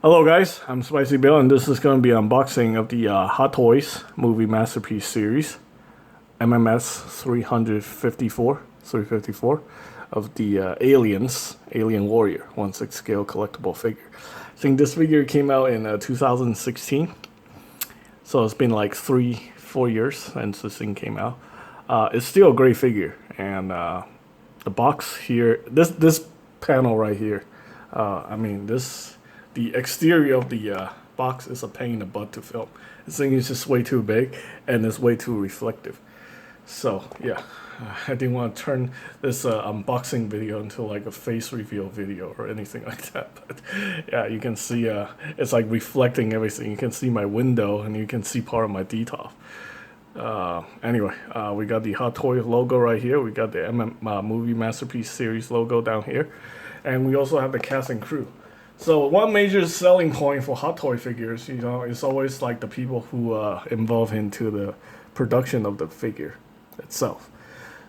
Hello guys, I'm Spicy Bill and this is going to be an unboxing of the Hot Toys Movie Masterpiece series, MMS354, 354, of the Aliens, Alien Warrior, 1/6 scale collectible figure. I think this figure came out in 2016, so it's been like 3-4 years since this thing came out. It's still a great figure, and the box here, this panel right here, the exterior of the box is a pain in the butt to film. This thing is just way too big and it's way too reflective. So yeah, I didn't want to turn this unboxing video into like a face reveal video or anything like that. But yeah, you can see it's like reflecting everything. You can see my window and you can see part of my detailing. Anyway, we got the Hot Toys logo right here. We got the Movie Masterpiece series logo down here. And we also have the cast and crew. So one major selling point for Hot Toy figures, is always like the people who involve into the production of the figure itself.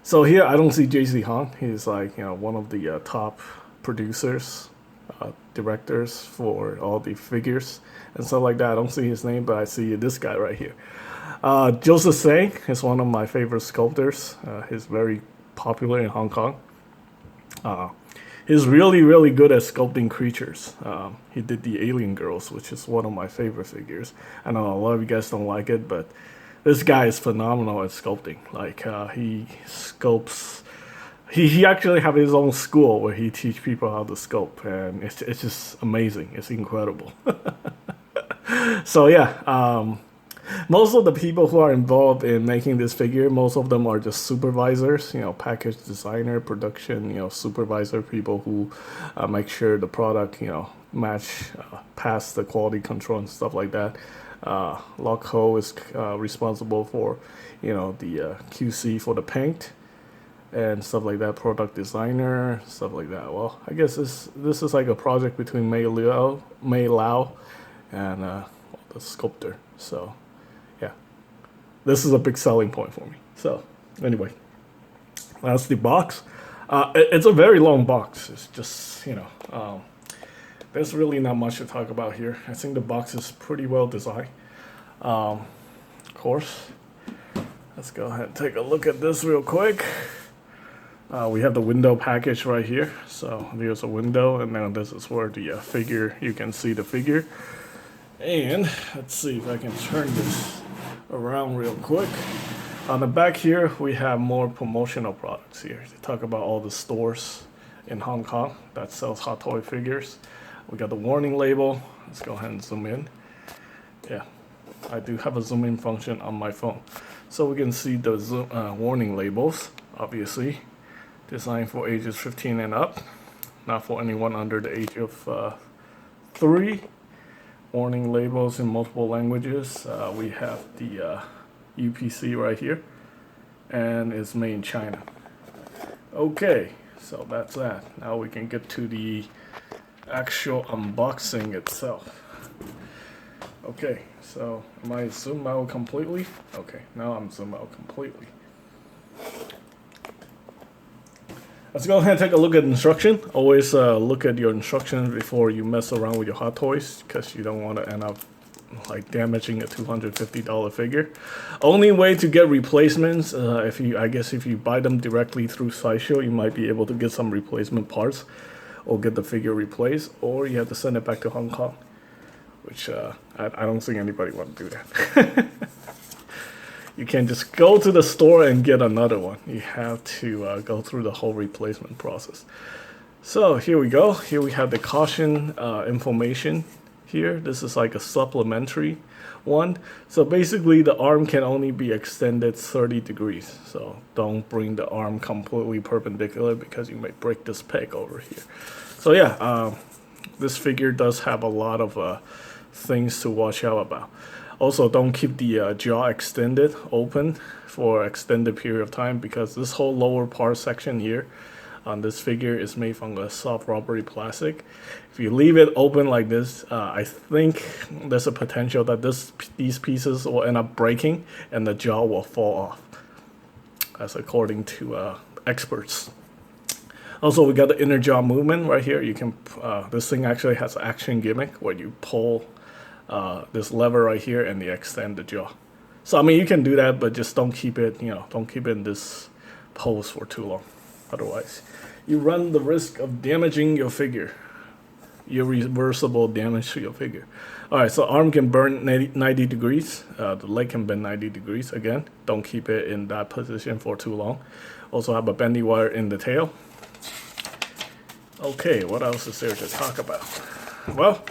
So here I don't see JC Han. He's like one of the top producers, directors for all the figures and stuff like that. I don't see his name, but I see this guy right here. Joseph Tsang is one of my favorite sculptors. He's very popular in Hong Kong. He's really, really good at sculpting creatures. He did the Alien Girls, which is one of my favorite figures. I know a lot of you guys don't like it, but this guy is phenomenal at sculpting. Like, he sculpts... He actually have his own school where he teach people how to sculpt, and it's just amazing. It's incredible. So yeah, most of the people who are involved in making this figure, most of them are just supervisors, package designer, production, supervisor, people who make sure the product, match, pass the quality control and stuff like that. Lock Ho is responsible for, the QC for the paint and stuff like that, product designer, stuff like that. Well, I guess this is like a project between Mei Lau and the sculptor, so... This is a big selling point for me. So, anyway, that's the box. It's a very long box. It's just, there's really not much to talk about here. I think the box is pretty well designed. Of course, let's go ahead and take a look at this real quick. We have the window package right here. So, there's a window, and now this is where the figure, you can see the figure. And let's see if I can turn this around real quick. On the back here, we have more promotional products here to talk about all the stores in Hong Kong that sells Hot Toy figures. We got the warning label. Let's go ahead and zoom in. Yeah, I do have a zoom in function on my phone, so we can see the warning labels. Obviously, designed for ages 15 and up, not for anyone under the age of 3. Warning labels in multiple languages. We have the UPC right here, and it's made in China. Okay, so that's that. Now we can get to the actual unboxing itself. Okay, so am I zoomed out completely? Okay, now I'm zoomed out completely. Let's go ahead and take a look at instruction. Always look at your instructions before you mess around with your Hot Toys, because you don't want to end up like damaging a $250 figure. Only way to get replacements, if you buy them directly through Sideshow, you might be able to get some replacement parts or get the figure replaced, or you have to send it back to Hong Kong, which I don't think anybody want to do that. You can't just go to the store and get another one. You have to go through the whole replacement process. So here we go. Here we have the caution information here. This is like a supplementary one. So basically the arm can only be extended 30 degrees. So don't bring the arm completely perpendicular because you might break this peg over here. So yeah, this figure does have a lot of things to watch out about. Also, don't keep the jaw extended open for extended period of time, because this whole lower part section here on this figure is made from a soft rubbery plastic. If you leave it open like this, I think there's a potential that these pieces will end up breaking and the jaw will fall off. That's according to experts. Also, we got the inner jaw movement right here. You can this thing actually has action gimmick where you pull this lever right here and you extend the jaw. So I mean, you can do that, but just don't keep it, don't keep it in this pose for too long. Otherwise, you run the risk of damaging your figure. Irreversible damage to your figure. All right, so arm can burn 90 degrees. The leg can bend 90 degrees. Again, don't keep it in that position for too long. Also have a bendy wire in the tail. Okay, what else is there to talk about? Well,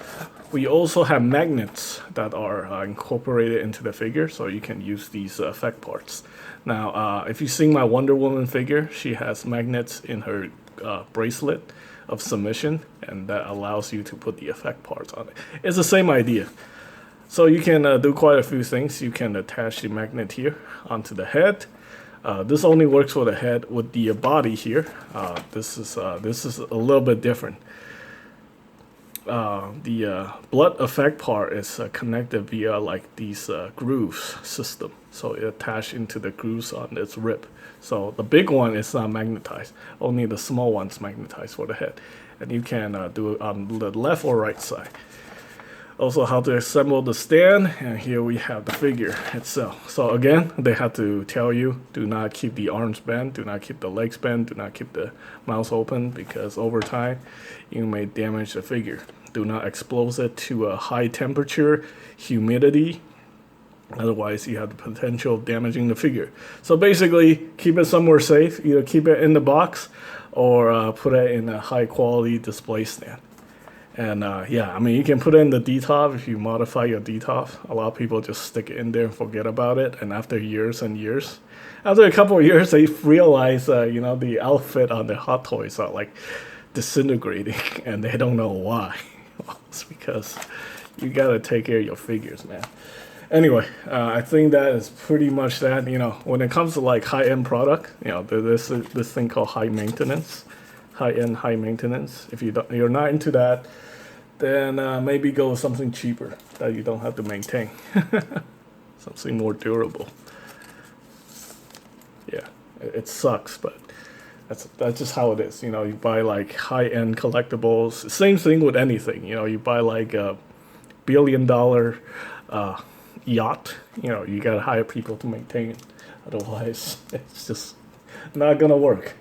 we also have magnets that are incorporated into the figure, so you can use these effect parts. Now, if you've seen my Wonder Woman figure, she has magnets in her bracelet of submission, and that allows you to put the effect parts on it. It's the same idea. So you can do quite a few things. You can attach the magnet here onto the head. This only works for the head. With the body here, this is a little bit different. The blood effect part is connected via like these grooves system. So it attached into the grooves on its rib. So the big one is not magnetized. Only the small one's magnetized for the head. And you can do it on the left or right side. Also how to assemble the stand. And here we have the figure itself. So again, they have to tell you, do not keep the arms bent, do not keep the legs bent, do not keep the mouth open, because over time you may damage the figure. Do not expose it to a high temperature, humidity. Otherwise, you have the potential of damaging the figure. So basically, keep it somewhere safe. Either keep it in the box or put it in a high quality display stand. And yeah, I mean, you can put it in the DTOF if you modify your DTOF. A lot of people just stick it in there and forget about it. And after years and years, after a couple of years, they realize, the outfit on the Hot Toys are like disintegrating and they don't know why. It's because you gotta take care of your figures, man. Anyway, I think that is pretty much that. When it comes to like high-end product, there's this thing called high maintenance, high-end, high maintenance. If you're not into that, then maybe go with something cheaper that you don't have to maintain, something more durable. Yeah, it sucks, but that's just how it is. You buy like high-end collectibles. Same thing with anything. You buy like a $1 billion yacht. You gotta hire people to maintain it. Otherwise, it's just not gonna work.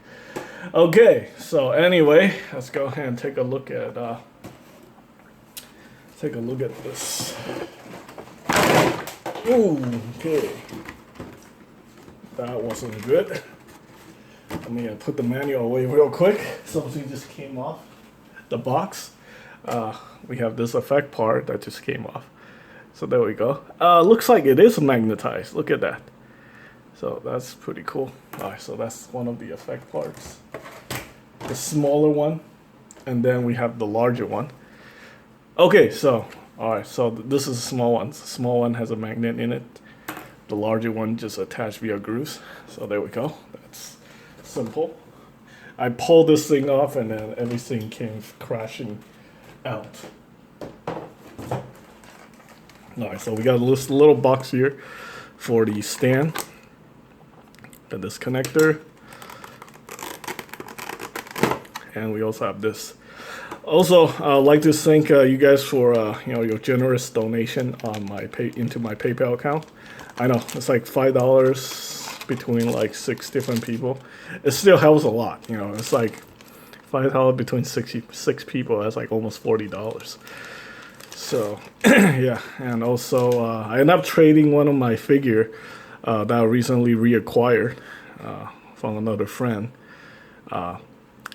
Okay, so anyway, let's go ahead and take a look at this. Ooh, okay, that wasn't good. Let me put the manual away real quick. Something just came off the box. We have this effect part that just came off. So there we go. Looks like it is magnetized. Look at that. So that's pretty cool. Alright, so that's one of the effect parts. The smaller one. And then we have the larger one. Okay, so alright, so this is a small one. The small one has a magnet in it. The larger one just attached via grooves. So there we go. That's simple. I pulled this thing off and then everything came crashing out. Alright, so we got this little box here for the stand and this connector, and we also have this. Also, I'd like to thank you guys for your generous donation on into my PayPal account. I know it's like $5 between like 6 different people. It still helps a lot. It's like $5 between 6 people. That's like almost $40. So yeah, and also I ended up trading one of my figure that I recently reacquired from another friend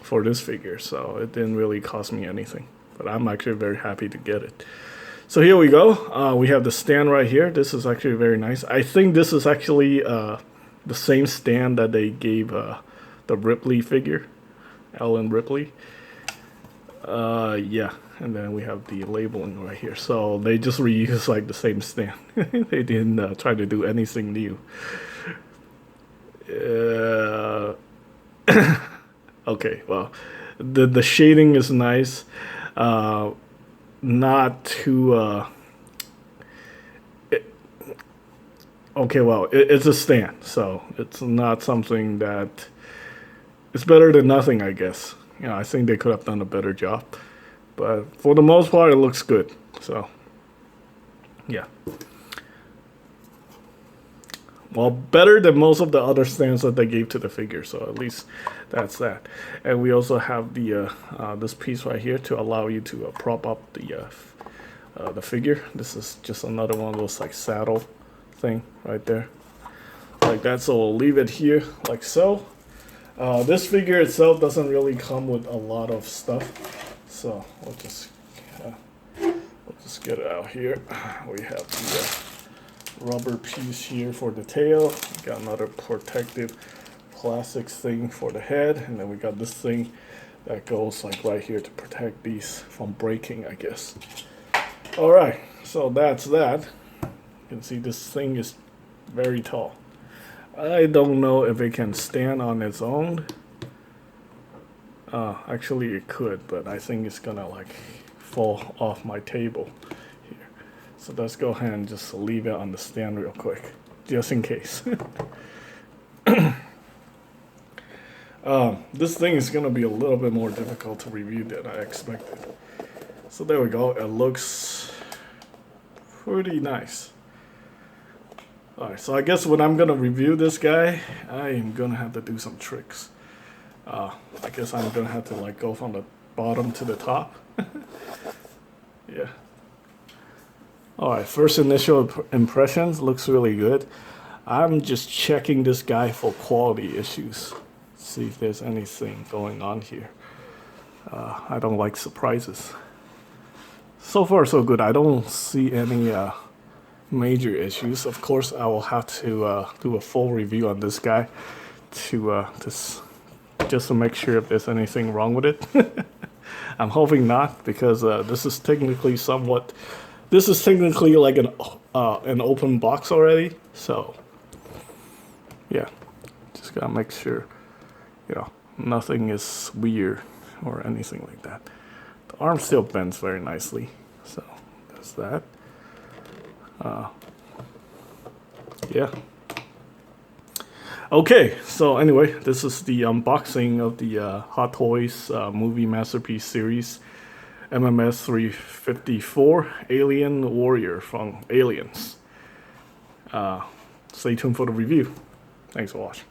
for this figure. So it didn't really cost me anything, but I'm actually very happy to get it. So here we go. We have the stand right here. This is actually very nice. I think this is actually the same stand that they gave the Ripley figure, Ellen Ripley. Yeah. And then we have the labeling right here. So they just reuse like the same stand. They didn't try to do anything new. Okay, well, the shading is nice. Not too... okay, well, it's a stand. So it's not something that... It's better than nothing, I guess. You know, I think they could have done a better job. But for the most part, it looks good. So, yeah. Well, better than most of the other stands that they gave to the figure. So at least that's that. And we also have the this piece right here to allow you to prop up the figure. This is just another one of those like saddle thing right there, like that. So we'll leave it here like so. This figure itself doesn't really come with a lot of stuff, so we'll just get it out here. We have the rubber piece here for the tail. We got another protective plastic thing for the head, and then we got this thing that goes like right here to protect these from breaking, I guess. All right, so that's that. You can see this thing is very tall. I don't know if it can stand on its own. Actually it could, but I think it's gonna like fall off my table here. So let's go ahead and just leave it on the stand real quick, just in case. This thing is gonna be a little bit more difficult to review than I expected. So there we go, it looks pretty nice. Alright, so I guess when I'm gonna review this guy, I am gonna have to do some tricks. I guess I'm gonna have to like go from the bottom to the top. Yeah. Alright, first initial impressions, looks really good. I'm just checking this guy for quality issues. See if there's anything going on here. I don't like surprises. So far so good. I don't see any major issues. Of course, I will have to do a full review on this guy to just to make sure if there's anything wrong with it. I'm hoping not, because this is technically like an open box already. So yeah, just gotta make sure, you know, nothing is weird or anything like that. The arm still bends very nicely, so that's that. Yeah. Okay, so anyway, this is the unboxing of the Hot Toys movie masterpiece series, MMS354 Alien Warrior from Aliens. Stay tuned for the review. Thanks for watching.